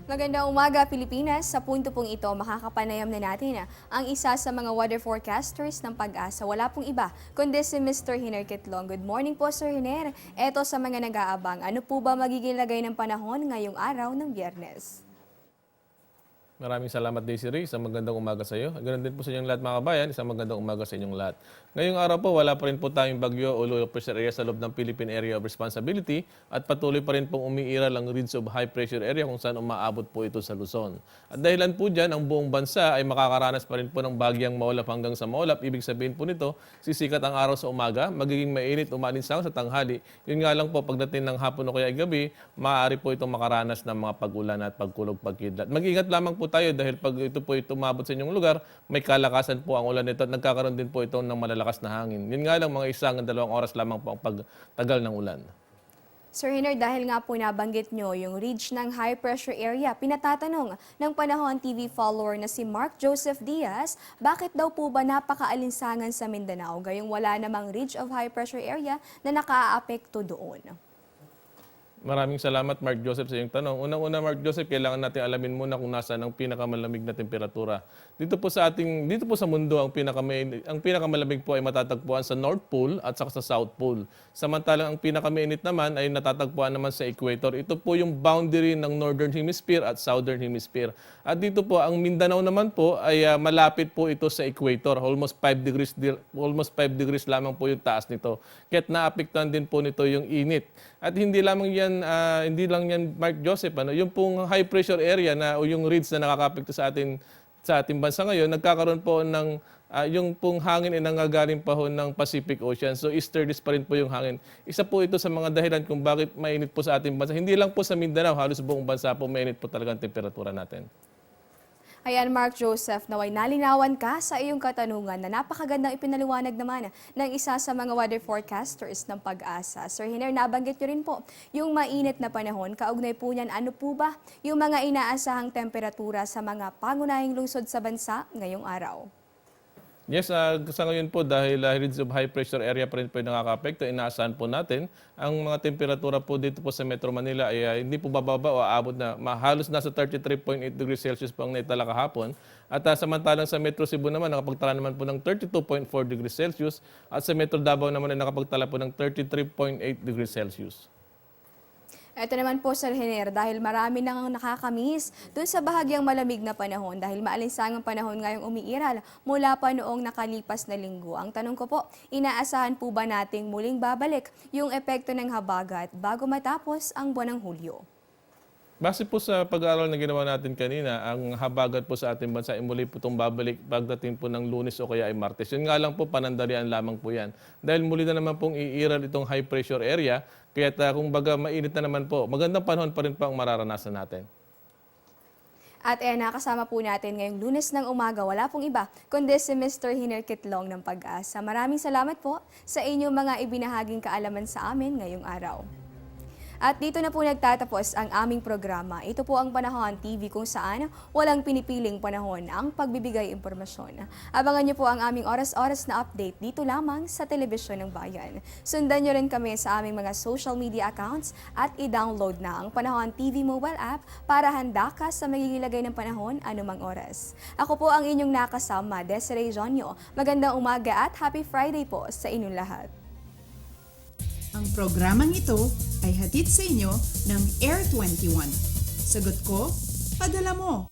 Magandang umaga, Pilipinas. Sa punto pong ito, makakapanayam na natin ang isa sa mga weather forecasters ng Pag-asa. Wala pong iba, kundi si Mr. Hiner Kitlong. Good morning po, Sir Hiner. Eto sa mga nag-aabang, ano po ba magiging lagay ng panahon ngayong araw ng Biyernes? Maraming salamat, Desiree. Isang magandang umaga sa iyo. Ganoon din po sa inyong lahat, mga kabayan. Isang magandang umaga sa inyong lahat. Ngayong araw po, wala pa rin po tayong bagyo o low pressure area sa loob ng Philippine Area of Responsibility at patuloy pa rin pong umiiral ang ridge of high pressure area kung saan umaabot po ito sa Luzon. At dahilan po dyan, ang buong bansa ay makakaranas pa rin po ng bagyang maulap hanggang sa maulap. Ibig sabihin po nito, sisikat ang araw sa umaga, magiging mainit, umalinsangan sa tanghali. Yun nga lang po, pagdating ng hapon o kaya gabi, maaari po itong makaranas ng mga pag-ulan at pagkulog, pagkidlat. Mag-ingat lamang po tayo dahil pag ito po tumabot sa inyong lugar, may kalakasan po ang ulan nito at nagkakaroon din po ito ng malalakas na hangin. Yun nga lang, mga 1 hanggang 2 oras lamang po ang pagtagal ng ulan. Sir Hiner, dahil nga po nabanggit nyo yung ridge ng high pressure area, pinatatanong ng Panahon TV follower na si Mark Joseph Diaz, bakit daw po ba napakaalinsangan sa Mindanao gayong wala namang ridge of high pressure area na nakaaapekto doon? Maraming salamat, Mark Joseph, sa iyong tanong. Unang-una, Mark Joseph, kailangan natin alamin muna kung nasaan ang pinakamalamig na temperatura. Dito po sa mundo, ang pinakamalamig po ay matatagpuan sa North Pole at saka sa South Pole. Samantalang ang pinakamainit naman ay natatagpuan naman sa equator. Ito po yung boundary ng Northern Hemisphere at Southern Hemisphere. At dito po, ang Mindanao naman po ay malapit po ito sa equator. Almost 5 degrees lamang po yung taas nito. Kaya't naapektuhan din po nito yung init. At hindi lang yan, Mark Joseph, yung pong high pressure area o yung ridge na nakakapekto sa ating bansa ngayon, nagkakaroon po ng yung pong hangin ay nanggagaling pa ho ng Pacific Ocean. So easterlies pa rin po yung hangin. Isa po ito sa mga dahilan kung bakit mainit po sa ating bansa. Hindi lang po sa Mindanao, halos buong bansa po mainit po talaga ang temperatura natin. Ayan, Mark Joseph, naway nalinawan ka sa iyong katanungan na napakagandang ipinaliwanag naman ng isa sa mga weather forecasters ng Pag-asa. Sir Hiner, nabanggit nyo rin po yung mainit na panahon. Kaugnay po niyan, ano po ba yung mga inaasahang temperatura sa mga pangunahing lungsod sa bansa ngayong araw? Yes, sa ngayon po dahil ridge of high pressure area pa rin po yung nakaka-apekto, inaasahan po natin ang mga temperatura po dito po sa Metro Manila ay hindi po bababa o aabot na halos nasa 33.8 degrees Celsius po ang naitala kahapon. At samantalang sa Metro Cebu naman nakapagtala naman po ng 32.4 degrees Celsius at sa Metro Davao naman ay nakapagtala po ng 33.8 degrees Celsius. Ito naman po, Sir Hiner, dahil marami nang nakakamiss dun sa bahagyang malamig na panahon dahil maalinsangang panahon ngayong umiiral mula pa noong nakalipas na linggo. Ang tanong ko po, inaasahan po ba nating muling babalik yung epekto ng habagat bago matapos ang buwan ng Hulyo? Base po sa pag-aaral na ginawa natin kanina, ang habagat po sa ating bansa ay muli po itong babalik pagdating po ng Lunes o kaya ay Martes. Yun nga lang po, panandalian lamang po yan. Dahil muli na naman pong iiral itong high pressure area, kaya kung baga mainit na naman po, magandang panahon pa rin po ang mararanasan natin. At nakasama po natin ngayong Lunes ng umaga, wala pong iba, kundi si Mr. Hiner Kitlong ng Pag-asa. Maraming salamat po sa inyong mga ibinahaging kaalaman sa amin ngayong araw. At dito na po nagtatapos ang aming programa. Ito po ang Panahon TV kung saan walang pinipiling panahon ang pagbibigay impormasyon. Abangan niyo po ang aming oras-oras na update dito lamang sa Telebisyon ng Bayan. Sundan niyo rin kami sa aming mga social media accounts at i-download na ang Panahon TV mobile app para handa ka sa magigilagay ng panahon anumang oras. Ako po ang inyong nakasama, Desiree Jonyo. Magandang umaga at happy Friday po sa inyong lahat. Ang programang ito ay hatid sa inyo ng Air 21. Sagot ko, padala mo.